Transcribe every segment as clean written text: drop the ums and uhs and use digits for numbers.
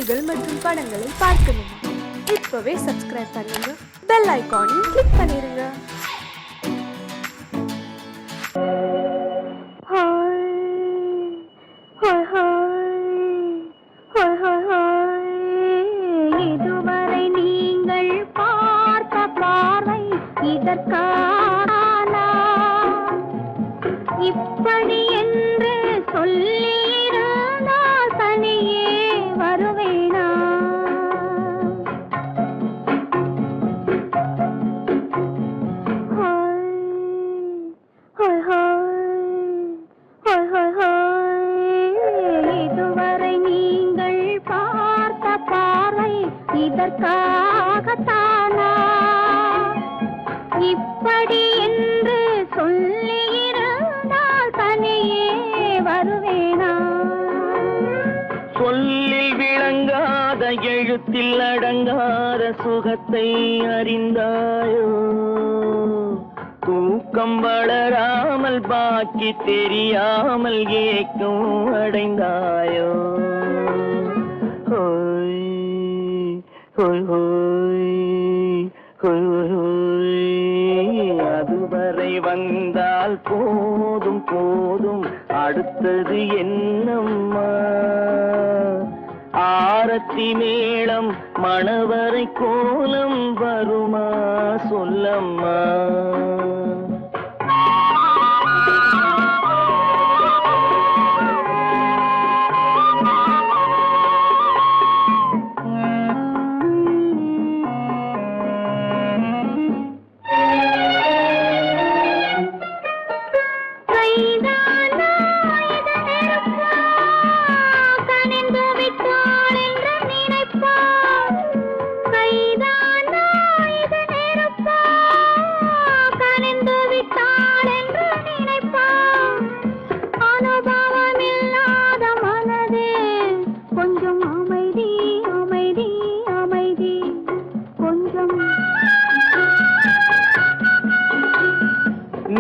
பாடல்கள் மற்றும் படங்களை பார்க்கணுமா? இப்பவே சப்ஸ்கிரைப் பண்ணுங்க, பெல் ஐகானையும் கிளிக் பண்ணிருங்க. இதுவரை நீங்கள் பார்த்த பார்வை இதற்கான இப்படி என்று சொல்லியிருந்தால் தனியே வருவேனா? இதுவரை நீங்கள் பார்த்த பார்வை இதற்காகத்தானா இப்படி என்று சொல்லியிருந்தால் தனியே வருவேனா? சொல்லில் விளங்காத எழுத்தில் அடங்காத சுகத்தை அறிந்தாயோ? தூக்கம் வளராமல் பாக்கி தெரியாமல் ஏக்கம் அடைந்தாயோ? ஹோய் ஹோய் ஹோய் ஹோய் ஹோய். அதுவரை வந்தால் போதும் போதும், அடுத்தது என்னம்மா? ஆரத்தி மேளம் மணவரை கோலம் வருமா சொல்லம்மா?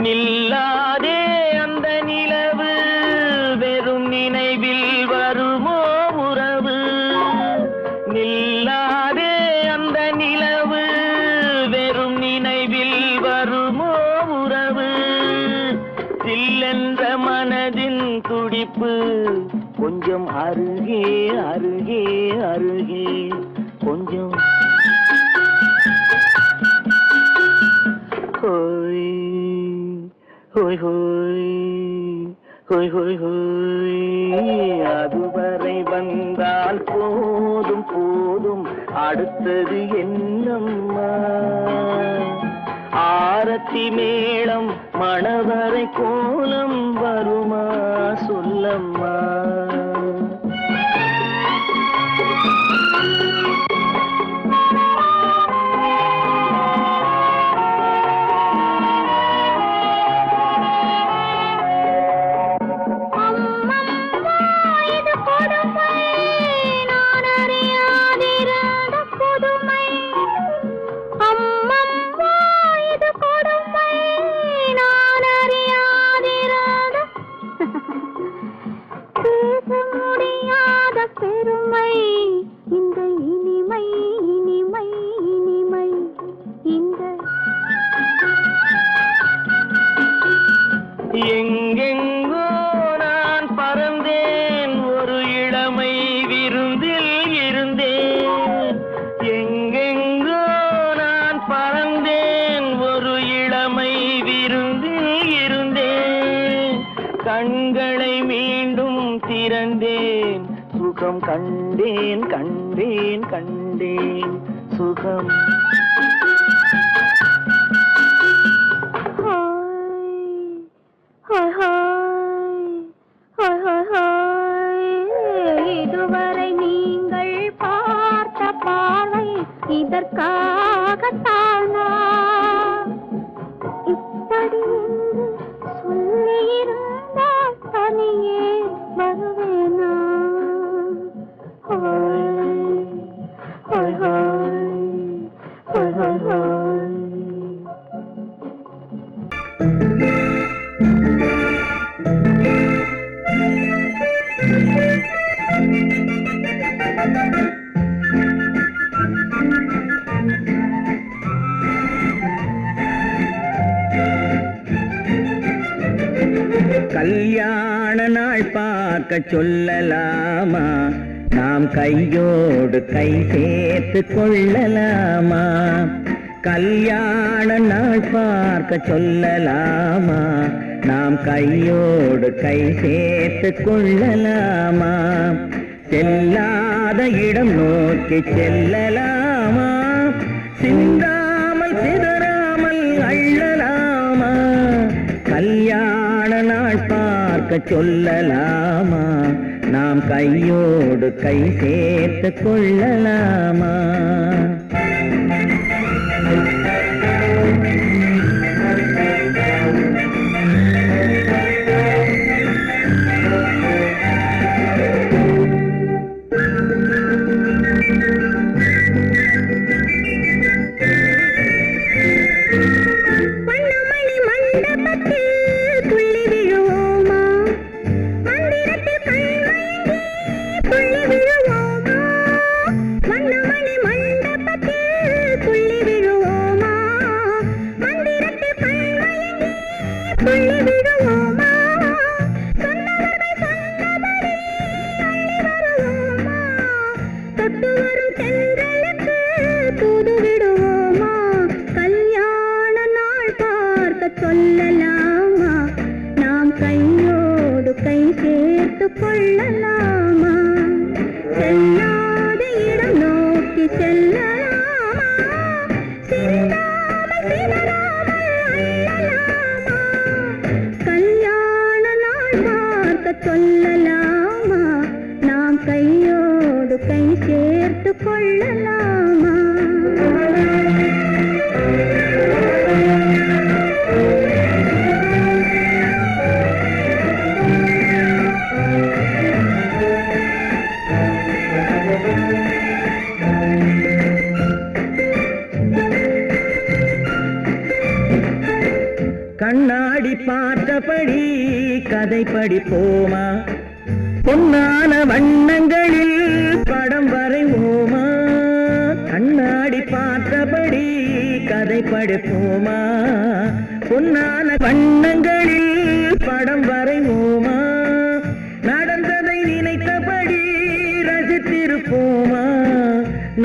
நில்லாதே அந்த நிலவு, வெறும் நினைவில் வருமோ உறவு? நில்லாதே அந்த நிலவு, வெறும் நினைவில் வருமோ உறவு? சில்லென்ற மனதின் துடிப்பு கொஞ்சம் அருகே அருகே அருகே கொஞ்சம். ஹோய் ஹோய் ஹோய் ஹோய் ஹோய் ஹோய். அதுவரை வந்தால் போதும் போதும், அடுத்தது என்னம்மா? ஆரத்தி மேளம் மணவரை கோலம் வருமா சொல்லம்மா? பெருமை இந்த இனிமை இனிமை இனிமை இந்த எங்கெங்கோ நான் பறந்தேன், ஒரு இளமை விருந்தில் இருந்தேன். எங்கெங்கோ நான் பறந்தேன், ஒரு இளமை விருந்தில் இருந்தேன். கண்களை மீண்டும் திறந்தேன், சுகம் கண்டேன் கண்டேன் கண்டேன் சுகம். இதுவரை நீங்கள் பார்த்த பார்வை இதற்காகத்தானா இப்படி என்று சொல்லியிருந்தால் தனியே வருவேனா? Thank you. பார்க்க சொல்லலாமா? நாம் கையோடு கை சேர்த்து கொள்ளலாமா? கல்யாண நாள் பார்க்க சொல்லலாமா? நாம் கையோடு கை சேர்த்து கொள்ளலாமா? செல்லாத இடம் நோக்கி செல்லலாமா? சிந்தாமல் சிதறாமல் அள்ளலாமா? கல்யாண நாள் பார்க்க சொல்லலாமா? நாம் கையோடு கை சேர்த்து கொள்ளலாமா? சொல்லலாமா? நாம் கையோடு கை சேர்த்து கொள்ளலாமா? செல்லாத இடம் நோக்கி செல்லலாமா? சிந்தாமல் சிதறாமல் அள்ளலாமா? கல்யாண நாள் பார்க்க சொல்லலாமா? நாம் கையோடு கை சேர்த்து கொள்ளலாமா? கண்ணாடி பார்த்தபடி கதை படிப்போமா? பொன்னான வண்ணங்களில் படம் வரைவோமா? கண்ணாடி பார்த்தபடி கதை படிப்போமா? பொன்னான வண்ணங்களில் படம் வரைவோமா? நடந்ததை நினைத்தபடி ரசித்திருப்போமா?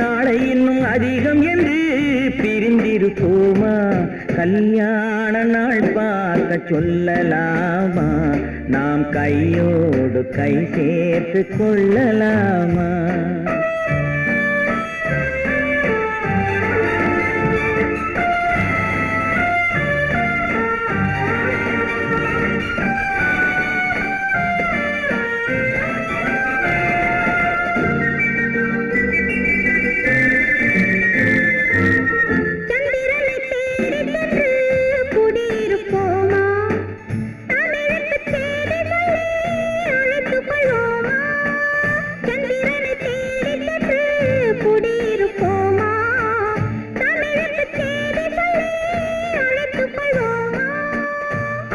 நாளை இன்னும் அதிகம் என்று பிரிந்திருப்போமா? கல்யாண நாள் பார்க்க சொல்லலாமா? நாம் கையோடு கை சேர்த்து கொள்ளலாமா?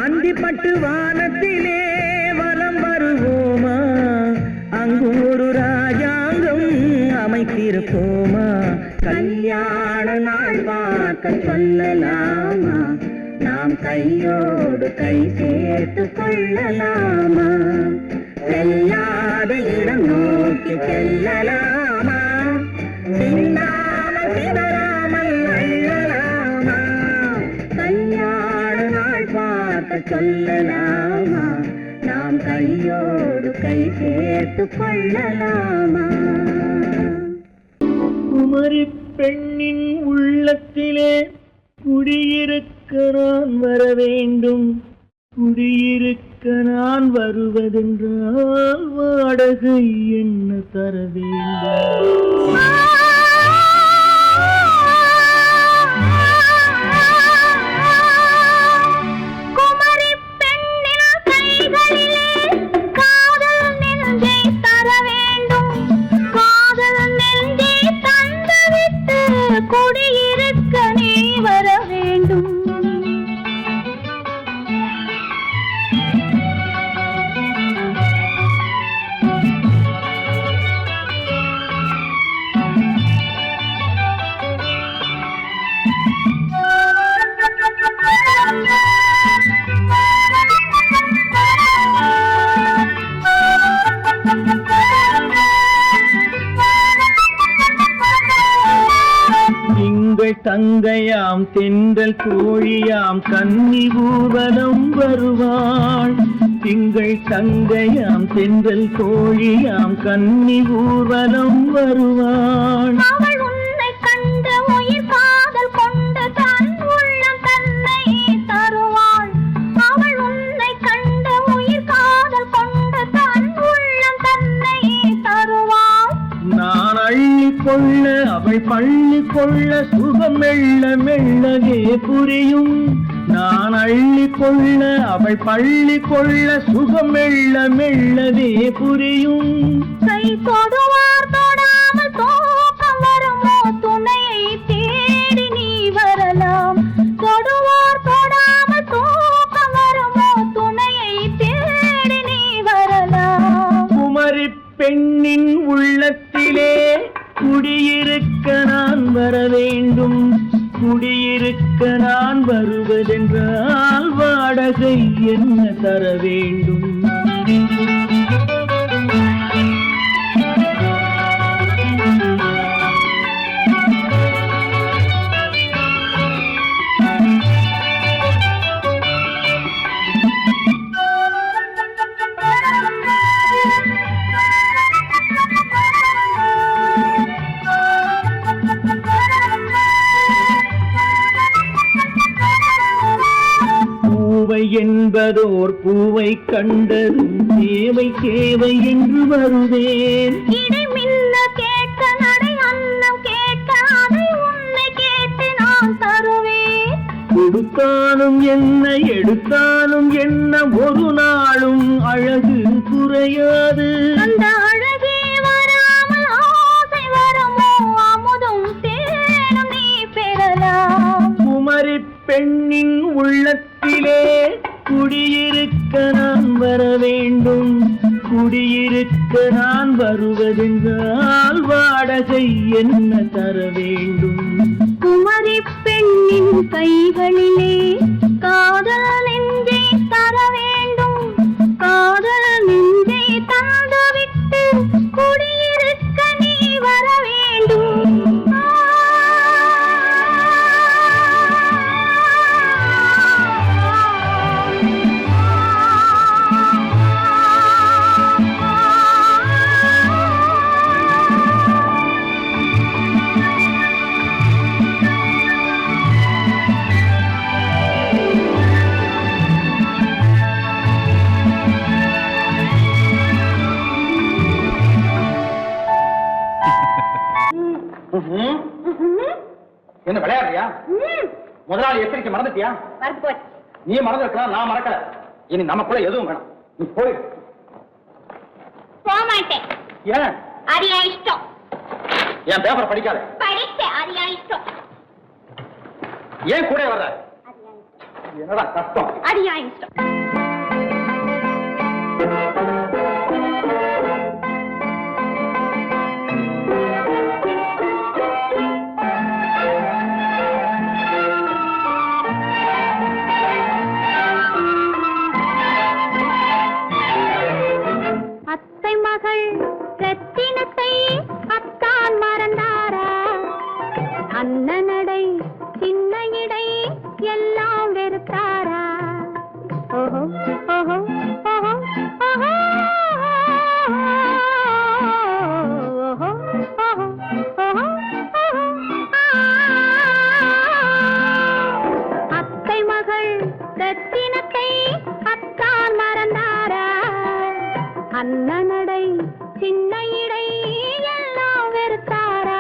அந்திப்பட்டு வானத்திலே வலம் வருவோமா? அங்கு ஒரு ராஜாங்கம் அமைத்திருப்போமா? கல்யாண நாள் பார்க்க சொல்லலாமா? நாம் கையோடு கை சேர்த்து கொள்ளலாமா? செல்லாத இடம் நோக்கி செல்லலாமா? சிந்தாமல் சிதறாமல் அள்ளலாமா? கல்யாண நாள் பார்க்க சொல்லலாமா? நாம் கையோடு கை சேர்த்து கொள்ளலாமா? குமரி பெண்ணின் உள்ளத்திலே குடியிருக்க நான் வர வேண்டும். குடியிருக்க நான் வருவதென்றால் வாடகை என்ன தர வேண்டும்? குடியிருக்க நீ வர வேண்டும். திங்கள் தங்கையாம் தென்றல் தோழியாம் கன்னி ஊர்வலம் வருவாள். திங்கள் தங்கையாம் தென்றல் தோழியாம் கன்னி ஊர்வலம் வருவாள். அவள் உன்னை கண்டு உயிர் காதல் கொண்டு தன் உள்ளம் தன்னை தருவாள். அவள் உன்னை கண்டு உயிர் காதல் கொண்டு தன் உள்ளம் தன்னை தருவாள். நான் அள்ளி கொள்ள அவள் பள்ளி கொள்ள சுகம் மெல்ல மெல்லவே புரியும். நான் அள்ளி கொள்ள அவள் பள்ளி கொள்ள சுகம் மெல்ல மெல்லவே புரியும். கை தொடுவார் தொடாமல் தூக்கம் வருமோ துணையை தேடி நீ வரலாம். தொடுவார் தொடாமல் தூக்கம் வருமோ துணையை தேடி நீ வரலாம். குமரி பெண்ணின் உள்ளத்திலே குடியிருக்க நான் வர வேண்டும். குடியிருக்க நான் வருவதென்றால் வாடகை என்ன தர வேண்டும்? பூவை என்பதோர் பூவை கண்டதும் தேவை தேவை என்று வருவேன். இடை மின்ன கேட்க நடை அன்னம் கேட்க அதை உன்னை கேட்டு நான் தருவேன். கொடுத்தாலும் என்ன எடுத்தாலும் என்ன ஒரு நாளும் அழகு குறையாது. அந்த அழகே வராமல் ஆசை வருமோ அமுதும் தேனும் நீ பெறலாம். குமரி பெண்ணின் உள்ளத்திலே குடியிருக்க நான் வர வேண்டும். குடியிருக்க நான் வருவதென்றால் வாடகை என்ன தர வேண்டும்? குமரி பெண்ணின் கைகளிலே காதல் நெஞ்சை தர வேண்டும். காதல் நெஞ்சை தந்துவிட்டு குடியிருக்க நீ வர வேண்டும். என்ன விளையாடுறியா? முதலாளி எச்சரிக்கை மறந்துட்டியா? மறந்து போச்சு. நீ மறந்துருக்கலாம், நான் மறக்கல. இனி நமக்குள்ள எதுவும் வேணும். நீ போய். போக மாட்டேன். ஏன்? அது என் இஷ்டம். என் பேப்பர் படிக்காத. படித்தேன். அது என் இஷ்டம். ஏன் கூட வர்ற? என்னடா கஷ்டம்? அது என் இஷ்டம். மகள் ரத்தினத்தை அத்தான் மறந்தாரா? அண்ணனடை சின்ன இடை எல்லாம் வெறுத்தாரா? ஓஹோ ஓஹோ ஓஹோ ஓஹோ ஓஹோ ஓஹோ அத்தை மகள் ரத்தினத்தை அத்தான் மறந்தாரா? அண்ணனடை சின்ன இடை எல்லாம் வெறுத்தாரா?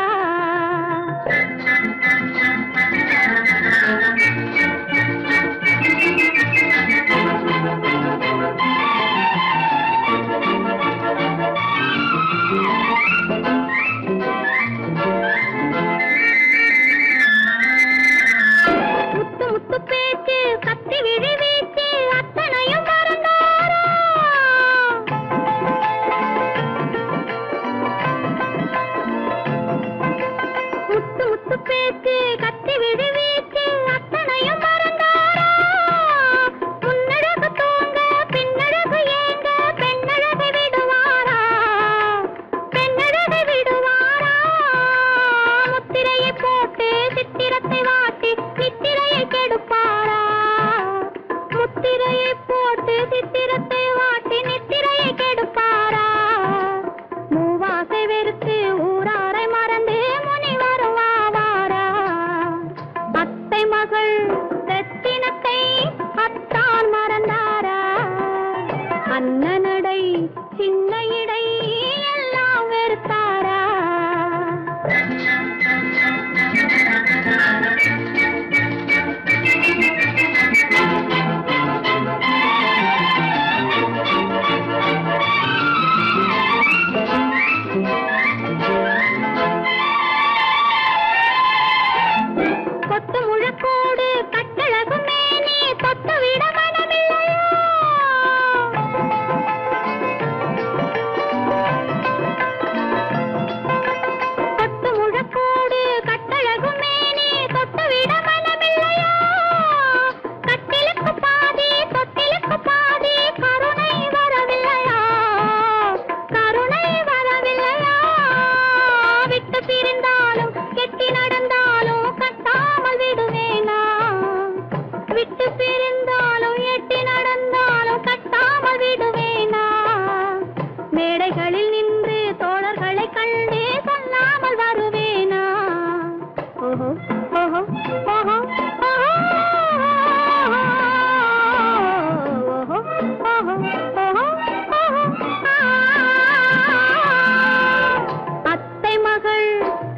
அத்தை மகள்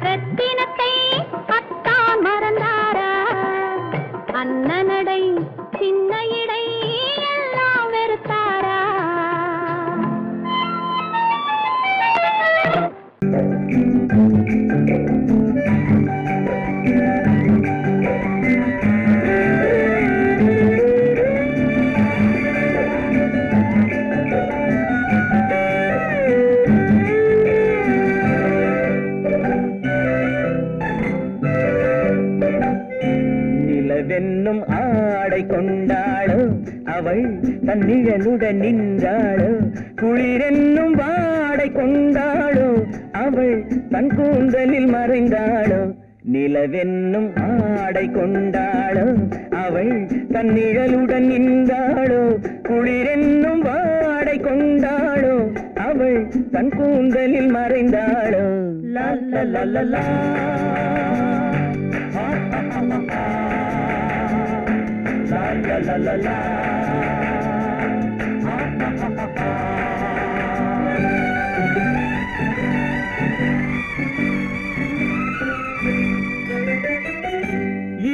ரத்தினத்தை அத்தான் மறந்தாரா? அண்ணனடை சின்ன இடை எல்லாம் வெறுத்தாரா? நிலவென்னும் ஆடை கொண்டாளோ அவள் தன் நிழலுடன் நின்றாளோ, குளிரென்னும் வாடை கொண்டாளோ அவள் தன் கூந்தலில் மறைந்தாளோ. நிலவென்னும் ஆடை கொண்டாளோ அவள் தன் நிழலுடன் நின்றாளோ, குளிரென்னும் வாடை கொண்டாளோ அவள் தன் கூந்தலில் மறைந்தாளோ. லா லா லா லா லா. La la la la.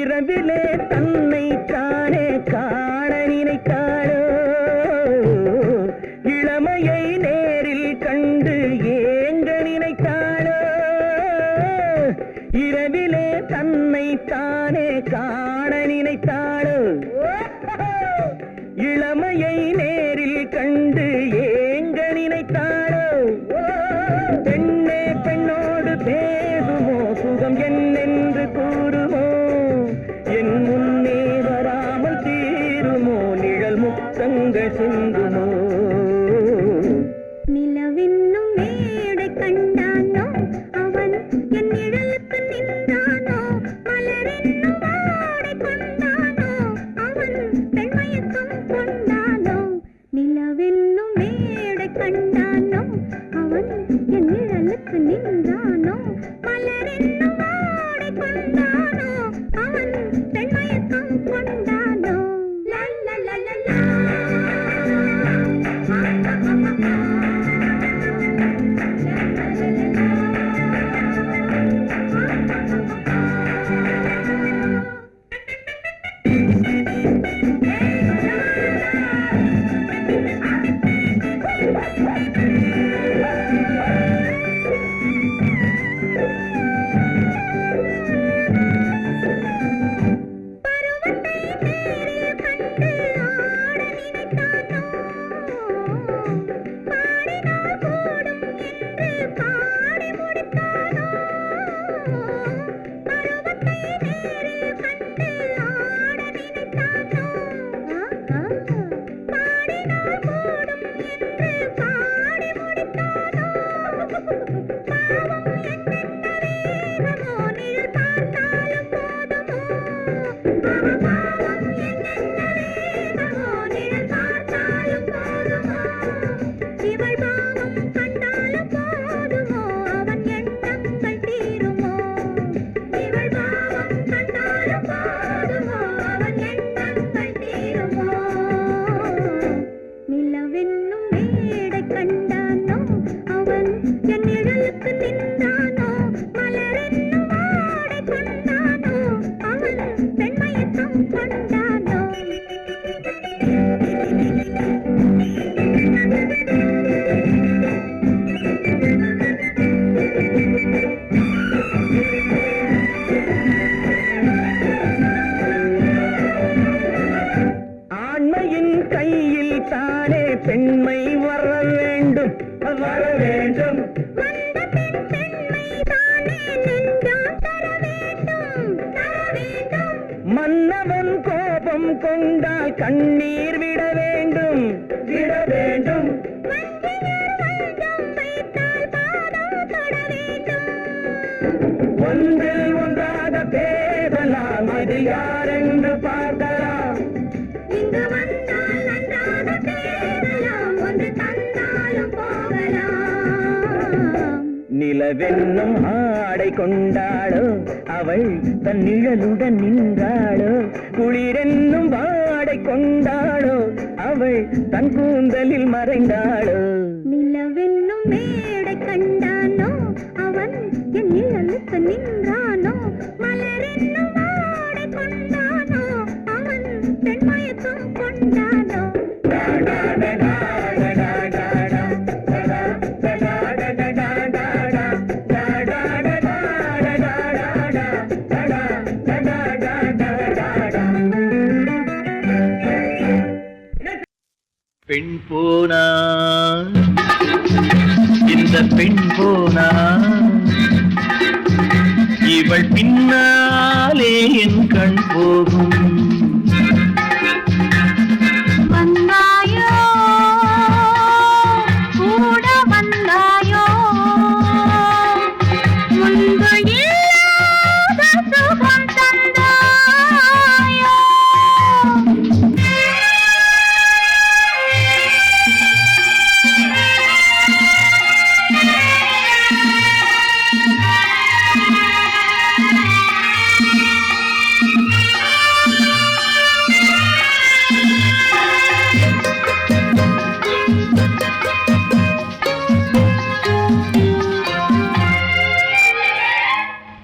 இரவிலே தன்னை தானே காண நினைத்தாளோ, இளமையை நேரில் கண்டு ஏங்க நினைத்தாளோ. இரவிலே தன்னை தானே காண நினைத்தாளோ, இளமையை நேரில் கண்டு ஏங்க நினைத்தாளோ. பெண்ணே பெண்ணோடு பேசுமோ, சுகம் என்னென்று கூறுமோ, என் முன்னே வராமல் தீருமோ, நிழல் முத்தங்கள் சிந்துமோ. நிலவென்னும் மேடை கண்டானோ அவன் என் நிழலுக்கு நின்றானோ, மலரென்னும் வாடை கொண்டானோ அவன் பெண்மயக்கம் கொண்டானோ. நிலவென்னும் மேடை கண்டானோ அவன் என் நிழலுக்கு நின்றானோ, மலரென்னும் வாடை கொண்டானோ அவன் பெண்மயக்கம் கொண்டானோ. லா லா லா லா லா. மன்னவன் கோபம் கொண்டால் கண்ணீர் விட வேண்டும், விட வேண்டும். ஒன்றில் ஒன்றாக பேசலாம், அது யாரென்று பார்க்கலாம். இங்கு வந்தால் நன்றாக பேசலாம், ஒன்று தந்தாலும் போகலாம். நில நிலவென்னும் ஆடை கொண்டாளோ அவள் தன் நிழலுடன் நின்றாளோ குளிரென்னும் வாடை கொண்டாளோ அவள் தன் கூந்தலில் மறைந்தாளோ நிலவென்னும் மேடை கண்டானோ அவன் என் நிழலுக்கு நின்றானோ மலரென்னும் வாடை கொண்டானோ அவன் பெண்மயக்கம் கொண்டானோ பெண் போனா இந்த பெண் போனா இவள் பின்னாலே என் கண் போகும் வந்தாயோ கூட வந்தாயோ முன்பு இல்லாத சுகம் தந்தாயோ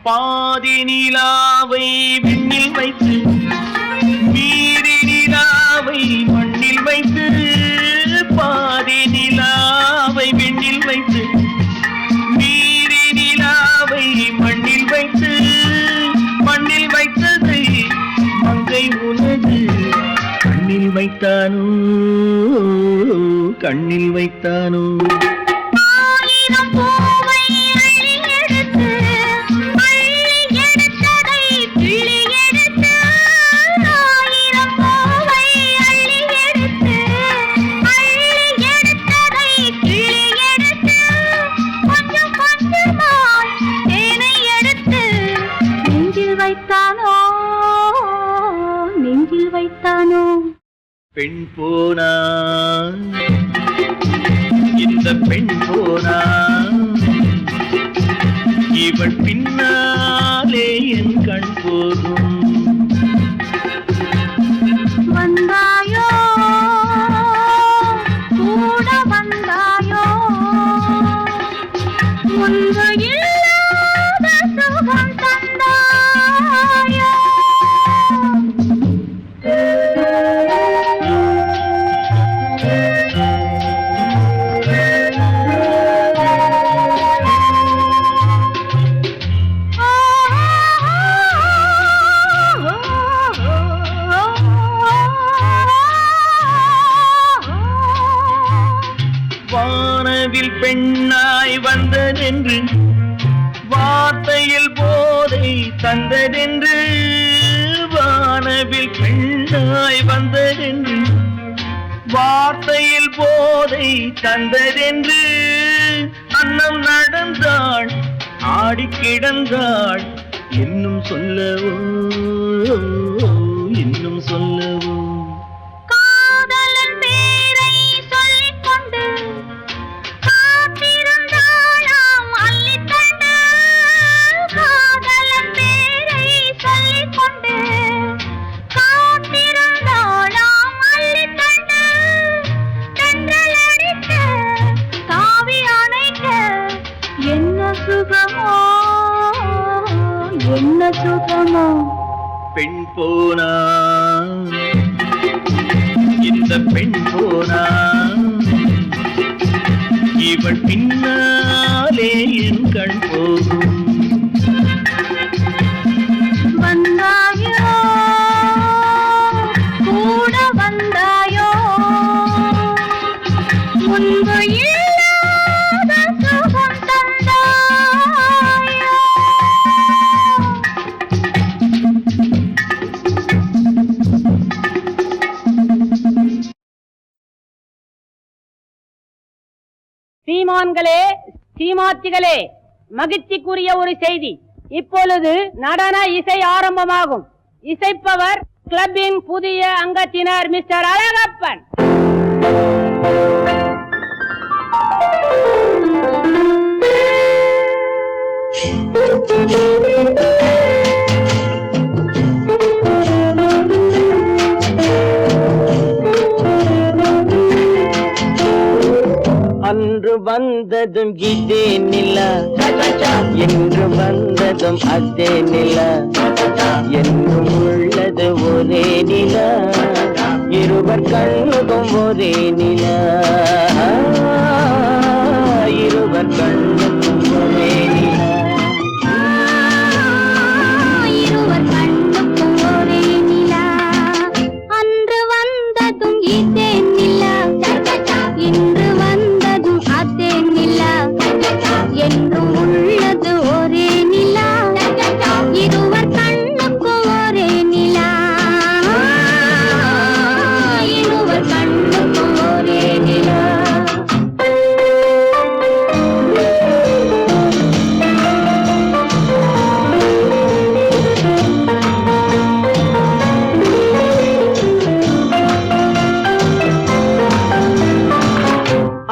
பாதி நிலாவை விண்ணில் வைத்து மீறி நிலாவை மண்ணில் வைத்து பாதி நிலாவை விண்ணில் வைத்து மீறி நிலாவை மண்ணில் வைத்து மண்ணில் வைத்ததை மங்கை உனது கண்ணில் வைத்தானோ கண்ணில் வைத்தானோ ஆயிரம் பூவை அள்ளி எடுத்து அள்ளி எடுத்ததை கிள்ளி எடுத்து ஆயிரம் பூவை அள்ளி எடுத்து அள்ளி எடுத்ததை கிள்ளி எடுத்து கொஞ்சம் கொஞ்சமாய் தேனை எடுத்து நெஞ்சில் வைத்தானோ நெஞ்சில் வைத்தானோ பெண் போனா இந்த பெண் போனா இவள் பின்னாலே என் கண் போகும் வந்தாயோ கூட வந்தாயோ முன்பு இல்லாத சுகம் தந்தாயோ வானவில் பெண்ணாய் வந்ததென்று வார்த்தையில் போதை தந்ததென்று வானவில் பெண்ணாய் வந்ததென்று வார்த்தையில் போதை தந்ததென்று அன்னம் நடந்தாள் ஆடி கிடந்தாள் இன்னும் சொல்லவோ இன்னும் சொல்லவோ காதலன் பேரை சொல்லிக் கொண்டு காத்திருந்தாளாம் அள்ளித்தண்டு காதலன் பேரை சொல்லிக் கொண்டு காத்திருந்தாளாம் அள்ளித்தண்டு தென்றல் அடிக்க தாவி அணைக்க என்ன சுகமோ என்ன சுகமோ பெண் போனா இந்த பெண் போனா இவள் பின்னாலே என் கண் போகும் வந்தாயோ கூட வந்தாயோ முன்பு இல்லாத சுகம் தந்தாயோ சீமான்களே சீமாத்திகளே, மகிழ்ச்சிக்குரிய ஒரு செய்தி. இப்பொழுது நடன இசை ஆரம்பமாகும். இசைப்பவர் கிளப்பின் புதிய அங்கத்தினர் மிஸ்டர் அழகப்பன். அன்று வந்ததும் இதே நிலா, என்று வந்ததும் அதே நிலா, என்றும் உள்ளது ஒரே நிலா, இருவர் கண்ணுக்கும் ஒரே நிலா, இருவர் கண்ணுக்கும் ஒரே நிலா, இருவர் கண்ணுக்கும் ஒரே நிலா. அன்று வந்ததும் இதே நிலா, இன்று வந்ததும் அதே நிலா, என்றும் உள்ளது ஒரே நிலா, இருவர் கண்ணுக்கும் ஒரே நிலா, இருவர் கண்ணுக்கும் ஒரே நிலா.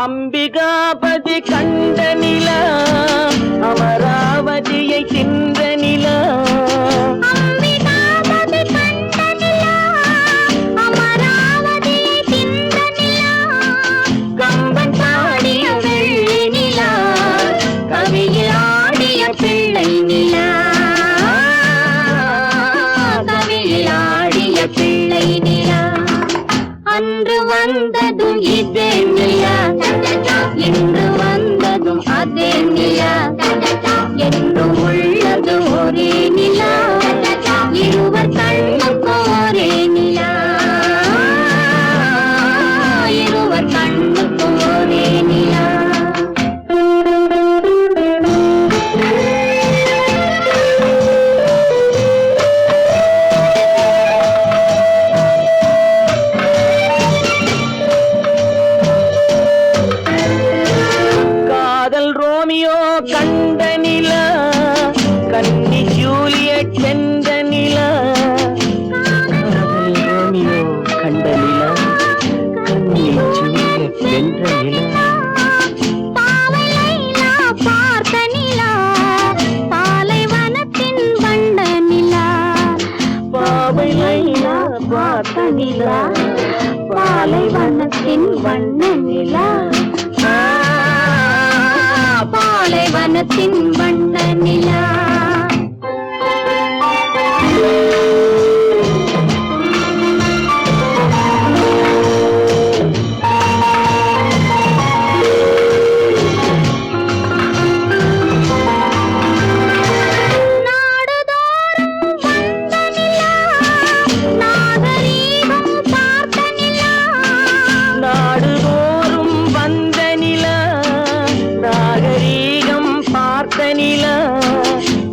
அம்பிகாபதி கண்ட நிலா, அமராவதியை தின்ற நிலா, அம்பிகாபதி கண்ட நிலா, அமராவதியை தின்ற நிலா, கம்பன் பாடிய வெள்ளி நிலா, கவியில் ஆடிய பிள்ளை நிலா, கவியில் ஆடிய பிள்ளை நிலா. அன்று வந்ததும் இதே நிலா, இன்று வந்ததும் அதே நிலா, என்றும் உள்ளது ஒரே நிலா, இருவர் கண்ணுக்கும் ஒரே நிலா, இருவர் கண்ணுக்கும் ஒரே நிலா. காதல் ரோமியோ கண்ட நிலா, கன்னி ஜூலியட் வென்ற நிலா, காதல் ரோமியோ கண்ட நிலா, கன்னி ஜூலியட் வென்ற நிலா, பாவை லைலா பார்த்த நிலா, பாலைவனத்தின் வண்ண நிலா, பாவை லைலா பார்த்த நிலா, பாலைவனத்தின் வண்ண நிலா, பாலைவனத்தின் வண்ண நிலா. நாடுதோறும் வந்த நிலா, நாகரீகம் பார்த்த நிலா, நாடுதோறும் வந்த நிலா, நாகரீகம் பார்த்த நிலா,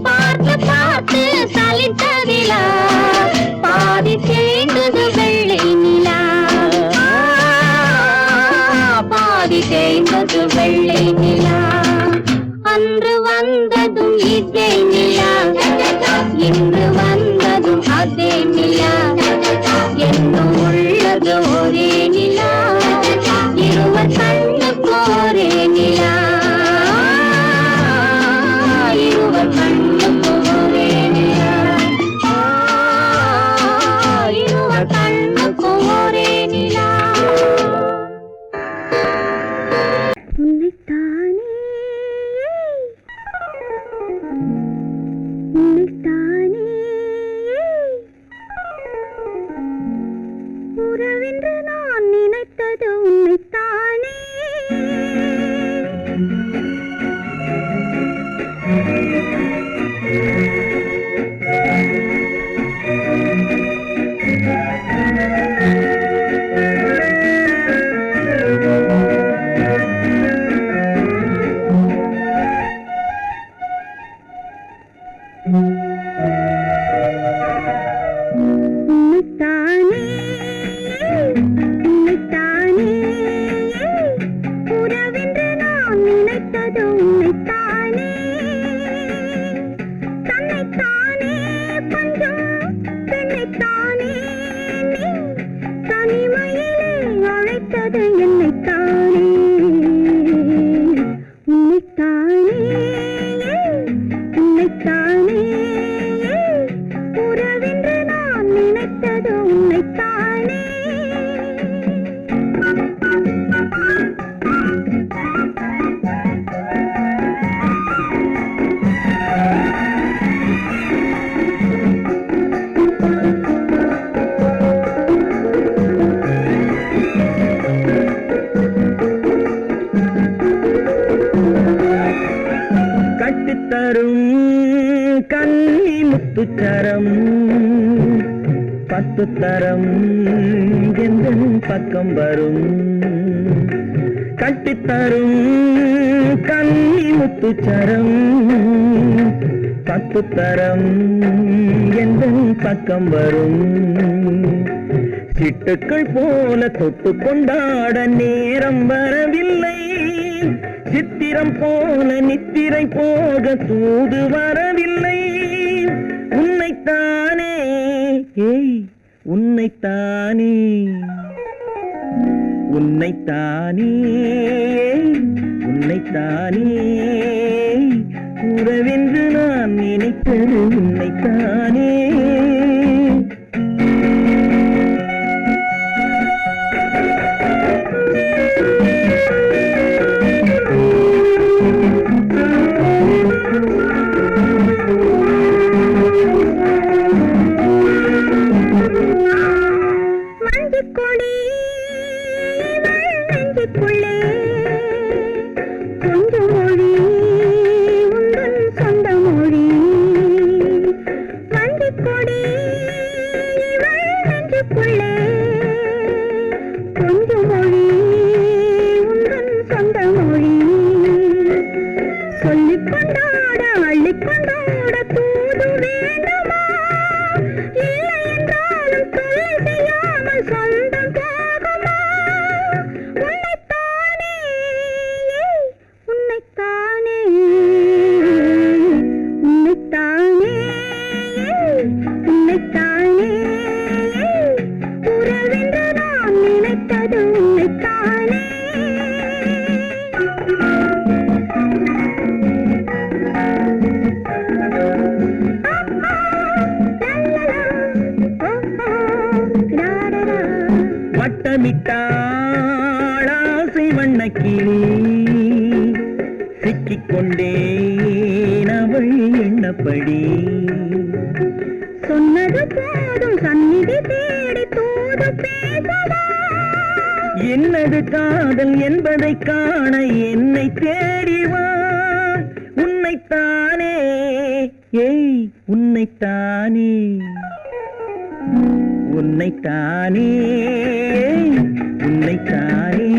பார்த்து பார்த்து சலித்த நிலா, பாதி தேய்ந்தது வெள்ளை நிலா, பாதி தேய்ந்தது வெள்ளை நிலா. அன்று வந்ததும் இதே நிலா, இன்று வந்ததும் அதே நிலா, என்றும் உள்ளது ஒரே நிலா, இருவர் கண்ணுக்கு ஒரே நிலா, இருவர் கண்ணுக்கு ஒரே நிலா, இருவர் கண்ணுக்கு ஒரே நிலா. உன்னைத்தானே உன்னைத்தானே உறவென்று நான் நினைத்தது உன்னைத்தானே. உன்னைத்தானே உன்னைத்தானே உறவென்று நான் நினைத்தது உன்னைத்தானே. தன்னைத்தானே பஞ்சம் பெண்ணைத்தானே நீ தனிமையிலே அழைத்தது என்னைத்தானே. உன்னைத்தானே உன்னைத்தானே உன்னைத்தானே உறவென்று நான் நினைத்தது உன்னைத்தானே. கட்டித்தரும் கன்னி முத்துச்சரம் 10 தரம் எந்த பக்கம் வரும். கட்டித்தரும் கன்னி முத்துச்சரம் 10 தரம் எந்த பக்கம் வரும். சிட்டுக்கள் போல தொட்டு கொண்டாட நேரம் வரவில்லை. சித்திரம் போல நித்திரை போக தூது வரவில்லை. உன்னைத்தானே உன்னைத்தானே உன்னைத்தானே உன்னைத்தானே உறவென்று நான் நினைத்தது உன்னைத்தானே. வட்டமிட்டாளாசை வண்ணக்கிளி சிக்கிக்கொண்டேன் அவள் எண்ணப்படி. சொன்னது போதும் சந்நிதி தேடி தூது பேசவா. என்னது காதல் என்பதை காண என்னை தேடிவா. உன்னைத்தானே உன்னைத்தானே உன்னைத்தானே உன்னைத்தானே